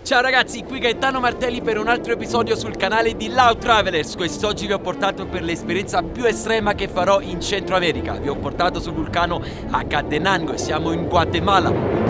Ciao ragazzi, qui Gaetano Martelli per un altro episodio sul canale di Loud Travelers. Quest'oggi vi ho portato per l'esperienza più estrema che farò in Centro America. Vi ho portato sul vulcano Acatenango e siamo in Guatemala.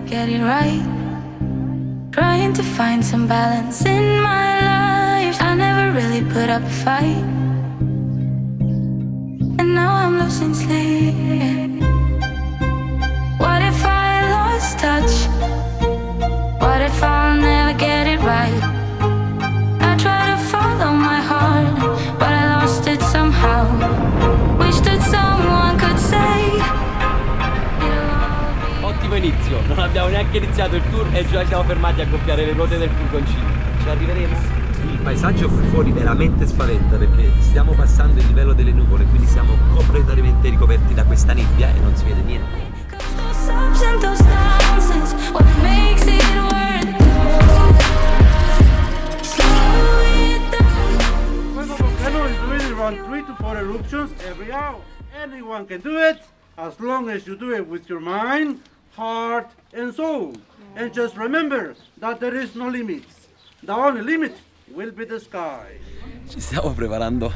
Get it right, trying to find some balance in my life. I never really put up a fight, and now I'm losing sleep. What if I lost touch? What if I'll never get it right? I try to follow my heart, but I lost it somehow. Wish that someone could say Ottimo inizio, non abbiamo neanche iniziato il tour e già siamo fermati a gonfiare le ruote del furgoncino. Ci arriveremo? Il paesaggio qui fuori veramente spaventa perché stiamo passando il livello delle nuvole, quindi siamo completamente ricoperti da questa nebbia e non si vede niente. Around 3 to 4 eruptions every hour. Anyone can do it as long as you do it with your mind, heart and soul. And just remember that there is no limits. The only limit will be the sky. Ci stiamo preparando,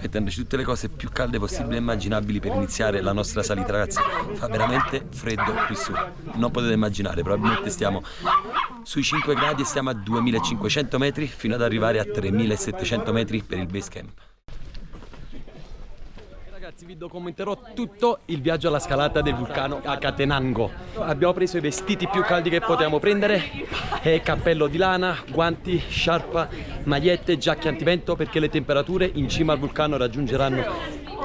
mettendoci tutte le cose più calde possibili e immaginabili per iniziare la nostra salita, ragazzi. Fa veramente freddo qui su, non potete immaginare, probabilmente stiamo sui 5 gradi e stiamo a 2500 metri fino ad arrivare a 3700 metri per il base camp. Ragazzi, vi documenterò tutto il viaggio alla scalata del vulcano Acatenango. Abbiamo preso i vestiti più caldi che potevamo prendere, cappello di lana, guanti, sciarpa, magliette, giacche antivento, perché le temperature in cima al vulcano raggiungeranno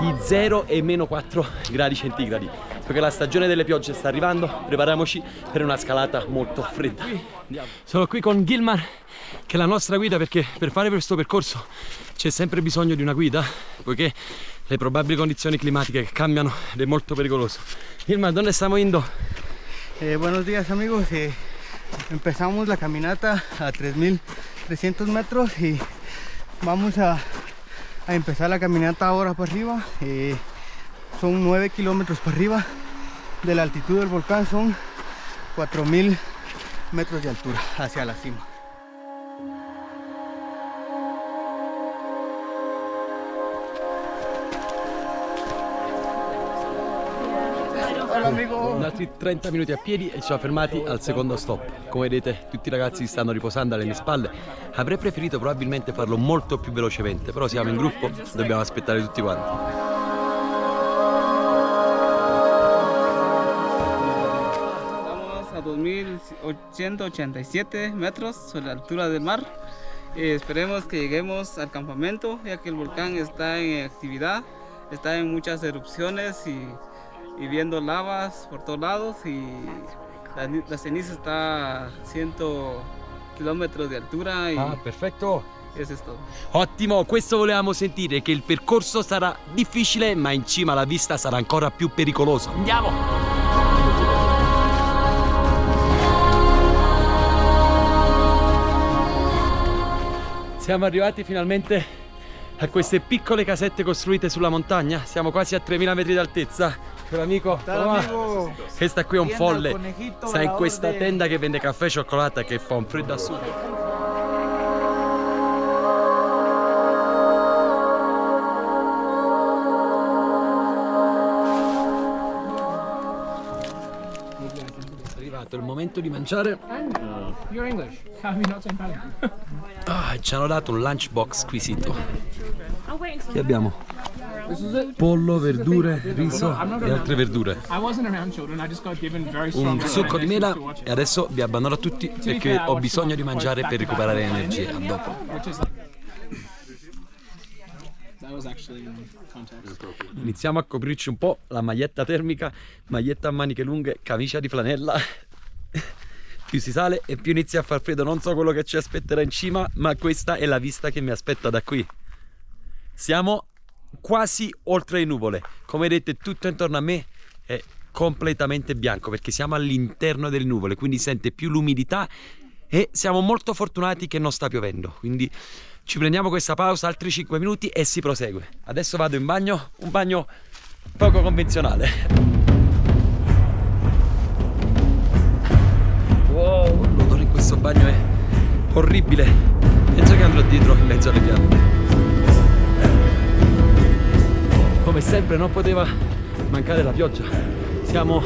i 0 e meno 4 gradi centigradi. Perché la stagione delle piogge sta arrivando, prepariamoci per una scalata molto fredda. Sono qui con Gilmar, che è la nostra guida, perché per fare questo percorso c'è sempre bisogno di una guida, poiché le probabili condizioni climatiche che cambiano ed è molto pericoloso. Gilmar, ¿dónde estamos yendo? Buenos días amigos, empezamos la caminata a 3300 metros y vamos a empezar la caminata ahora para arriba. Son 9 kilómetros para arriba de la altitud del volcán, son 4000 metros de altura hacia la cima. Altri 30 minuti a piedi e ci siamo fermati al secondo stop. Come vedete tutti i ragazzi stanno riposando alle mie spalle. Avrei preferito probabilmente farlo molto più velocemente, però siamo in gruppo, dobbiamo aspettare tutti quanti. Estamos a 2187 metros sobre la altura del mar. Esperemos que lleguemos al campamento, ya que el volcán está en actividad, está en muchas erupciones y viendo lavas por todos lados, y la ceniza está a 100 kilómetros de altura. Perfetto! Eso es todo. Ottimo, questo volevamo sentire, che il percorso sarà difficile ma in cima la vista sarà ancora più pericolosa. Andiamo! Siamo arrivati finalmente a queste piccole casette costruite sulla montagna. Siamo quasi a 3000 metri d'altezza. Amico, questa qui è un folle, sta in questa tenda che vende caffè e cioccolata, che fa un freddo assurdo. È arrivato il momento di mangiare. Ci hanno dato un lunchbox squisito. Che abbiamo? Pollo, verdure, riso e altre verdure. Un succo di mela e adesso vi abbandono tutti perché ho bisogno di mangiare per recuperare energie. A dopo. Iniziamo a coprirci un po', la maglietta termica, maglietta a maniche lunghe, camicia di flanella. Più si sale e più inizia a far freddo. Non so quello che ci aspetterà in cima, ma questa è la vista che mi aspetta da qui. Siamo quasi oltre le nuvole. Come vedete, tutto intorno a me è completamente bianco perché siamo all'interno delle nuvole, quindi sente più l'umidità e siamo molto fortunati che non sta piovendo. Quindi ci prendiamo questa pausa, altri 5 minuti e si prosegue. Adesso vado in bagno, un bagno poco convenzionale. Wow, l'odore in questo bagno è orribile. Penso che andrò dietro in mezzo alle piante. Come sempre non poteva mancare la pioggia. Siamo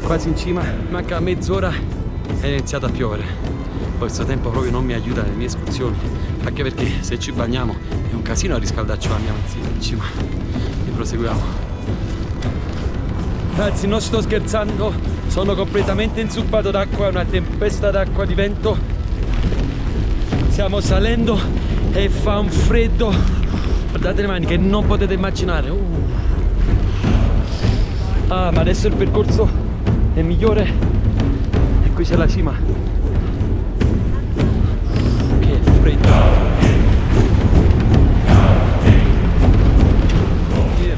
quasi in cima, manca mezz'ora e è iniziato a piovere. Questo tempo proprio non mi aiuta nelle mie escursioni, anche perché se ci bagniamo è un casino a riscaldarci, ma andiamo in cima e proseguiamo. Ragazzi, non sto scherzando, sono completamente inzuppato d'acqua, è una tempesta d'acqua, di vento. Stiamo salendo e fa un freddo, guardate le mani, che non potete immaginare. Ah, ma adesso il percorso è migliore e qui c'è la cima. Che freddo.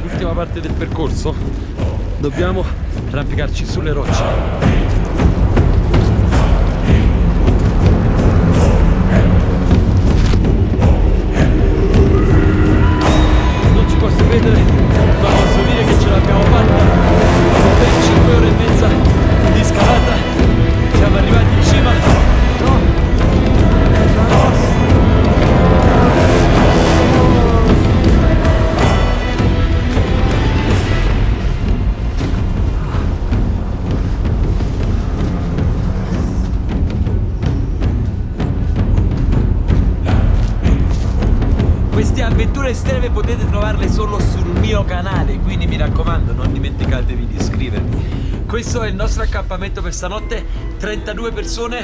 L'ultima parte del percorso dobbiamo arrampicarci sulle rocce. Non ci posso credere, ma posso dire che ce l'abbiamo fatta. Per 5 ore e mezza di scalata siamo arrivati in cima. Queste avventure estreme potete trovarle solo sul mio canale, quindi mi raccomando, non dimenticatevi di iscrivervi. Questo è il nostro accampamento per stanotte, 32 persone.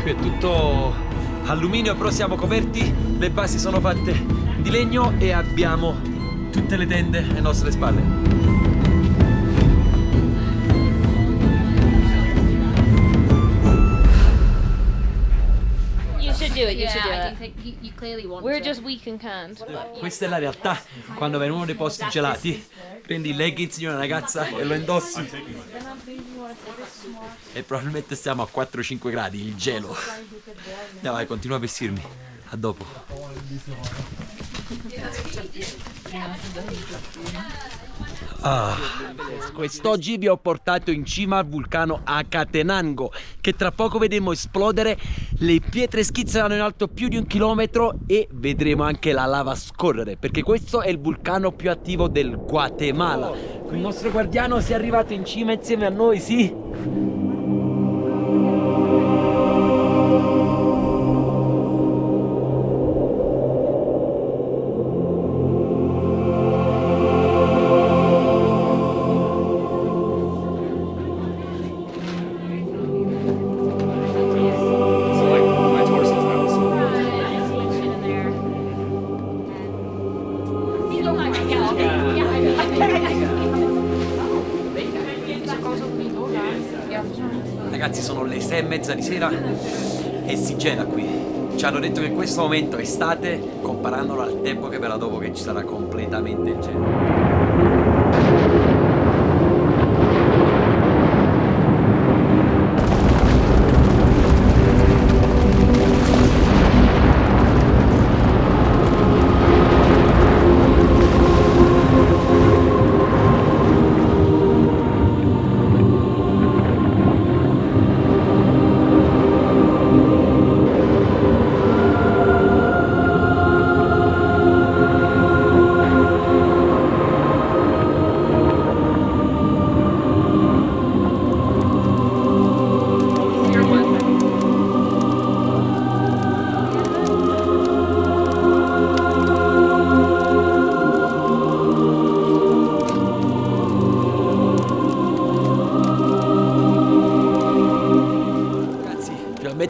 Qui è tutto alluminio, però siamo coperti, le basi sono fatte di legno e abbiamo tutte le tende alle nostre spalle. Do it, you should do Yeah, I it. think you clearly want We're to. just weak and can't. Questa è la realtà, quando vai in uno dei posti gelati, prendi i leggings di una ragazza e lo indossi e probabilmente stiamo a 4-5 gradi, il gelo. Dai, vai, continua a vestirmi, a dopo. Quest'oggi vi ho portato in cima al vulcano Acatenango, che tra poco vedremo esplodere, le pietre schizzeranno in alto più di 1 chilometro e vedremo anche la lava scorrere, perché questo è il vulcano più attivo del Guatemala. Il nostro guardiano si è arrivato in cima insieme a noi, sì? Ragazzi, sono le 6:30 di sera e si gela qui. Ci hanno detto che questo momento è estate, comparandolo al tempo che verrà dopo, che ci sarà completamente il gelo.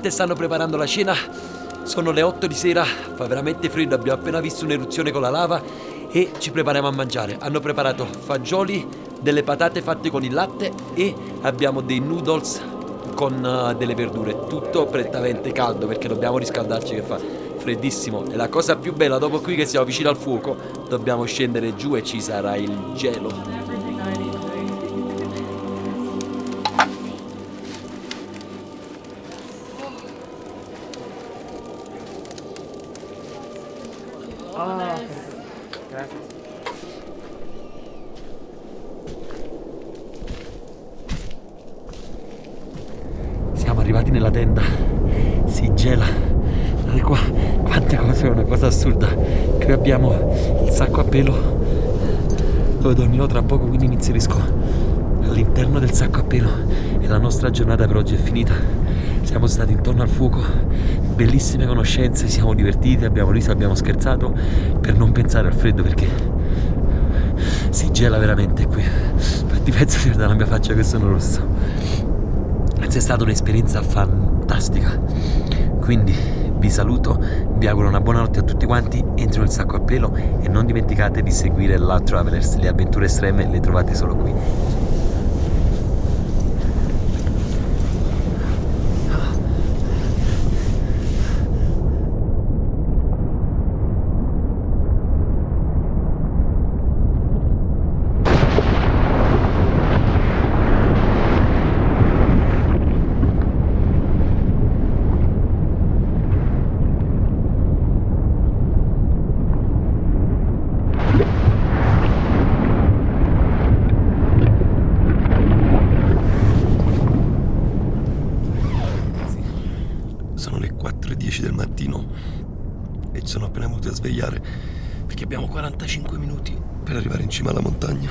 Stanno preparando la cena, sono le 8 di sera, fa veramente freddo, abbiamo appena visto un'eruzione con la lava e ci prepariamo a mangiare. Hanno preparato fagioli, delle patate fatte con il latte e abbiamo dei noodles con delle verdure, tutto prettamente caldo perché dobbiamo riscaldarci, che fa freddissimo. E la cosa più bella, dopo qui che siamo vicino al fuoco, dobbiamo scendere giù e ci sarà il gelo. Siamo arrivati nella tenda, si gela, guardate qua, quante cose, è una cosa assurda. Qui abbiamo il sacco a pelo dove dormirò tra poco, quindi mi inserisco all'interno del sacco a pelo e la nostra giornata per oggi è finita. Siamo stati intorno al fuoco, bellissime conoscenze, siamo divertiti, abbiamo riso, abbiamo scherzato per non pensare al freddo perché si gela veramente qui. Infatti penso di vedere la mia faccia che sono rosso. È stata un'esperienza fantastica, quindi vi saluto, vi auguro una buona notte a tutti quanti, entro nel sacco a pelo e non dimenticate di seguire La Travelers, le avventure estreme le trovate solo qui. Sono le 4:10 del mattino e ci sono appena venuti a svegliare perché abbiamo 45 minuti per arrivare in cima alla montagna.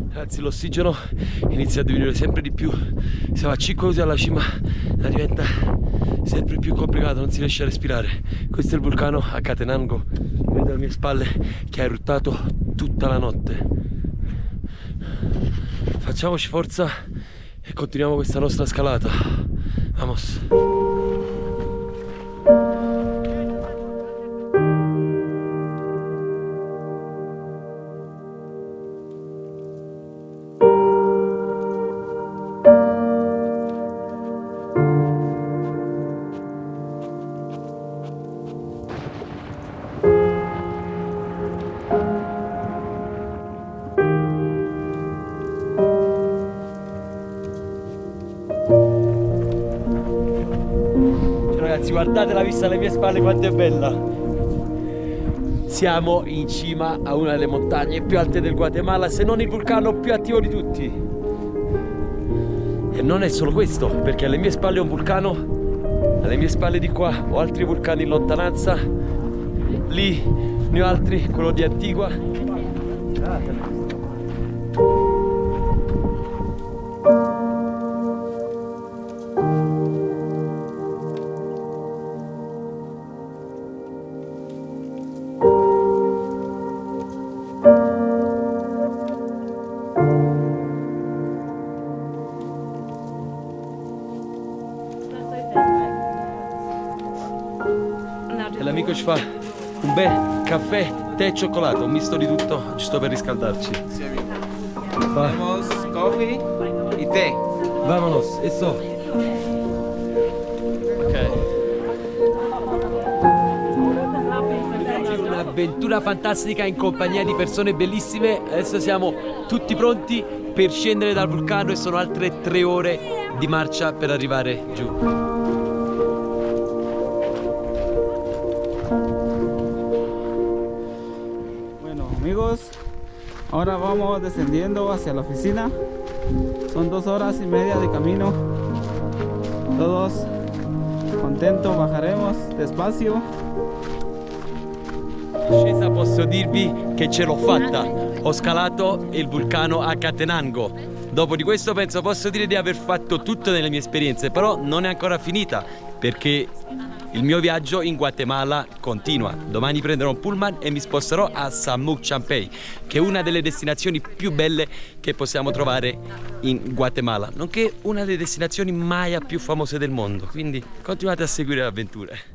Ragazzi, l'ossigeno inizia a diminuire sempre di più, siamo a 5 minuti alla cima, diventa sempre più complicato, non si riesce a respirare. Questo è il vulcano a Catenango, vedo alle mie spalle che ha eruttato tutta la notte. Facciamoci forza e continuiamo questa nostra scalata. Vamos. Ragazzi, guardate la vista alle mie spalle quanto è bella. Siamo in cima a una delle montagne più alte del Guatemala, se non il vulcano più attivo di tutti. E non è solo questo, perché alle mie spalle è un vulcano, alle mie spalle di qua ho altri vulcani in lontananza, lì ne ho altri, quello di Antigua. E l'amico ci fa un bel caffè, tè e cioccolato, un misto di tutto, giusto per riscaldarci. Va. Tenemos coffee y té. Vámonos, eso. Ok. Un'avventura fantastica in compagnia di persone bellissime. Adesso siamo tutti pronti per scendere dal vulcano e sono altre 3 ore di marcia per arrivare giù. Amigos, ahora vamos descendiendo hacia la oficina. Son 2 horas y media de camino. Todos contentos, bajaremos despacio. Scesa, posso dirvi che ce l'ho fatta. Ho scalato il vulcano a Catenango. Dopo di questo penso posso dire di aver fatto tutto nelle mie esperienze, però non è ancora finita perché il mio viaggio in Guatemala continua. Domani prenderò un pullman e mi sposterò a Samuc Champey, che è una delle destinazioni più belle che possiamo trovare in Guatemala, nonché una delle destinazioni Maya più famose del mondo. Quindi continuate a seguire le avventure.